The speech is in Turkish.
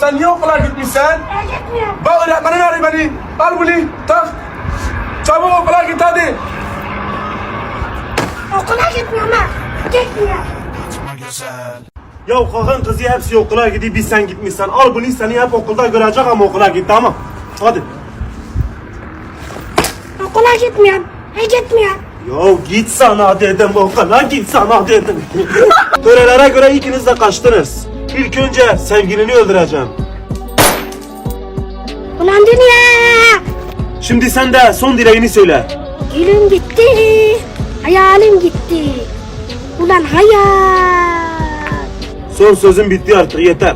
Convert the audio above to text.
sen niye okula gitmişsin? Gitmiyorum. Bak öğretmenin arıyor beni. Al bunu tak. Çabuk okula git hadi. Okula gitmiyorum ha. Gitmiyorum. Ya kalkın kızı hepsi okula gidiyor, biz sen gitmişsen. Al bunu, seni hep okulda görecek ama okula git, tamam. Hadi. Okula gitmiyorum. Gitmiyorum. Ya git sana dedim, okula git sana dedim. Törelere göre ikiniz de kaçtınız. İlk önce sevgilini öldüreceğim. Ulan dünya. Şimdi sen de son dileğini söyle. Gülüm gitti. Hayalim gitti. Ulan hayal. Son sözün bitti artık, yeter.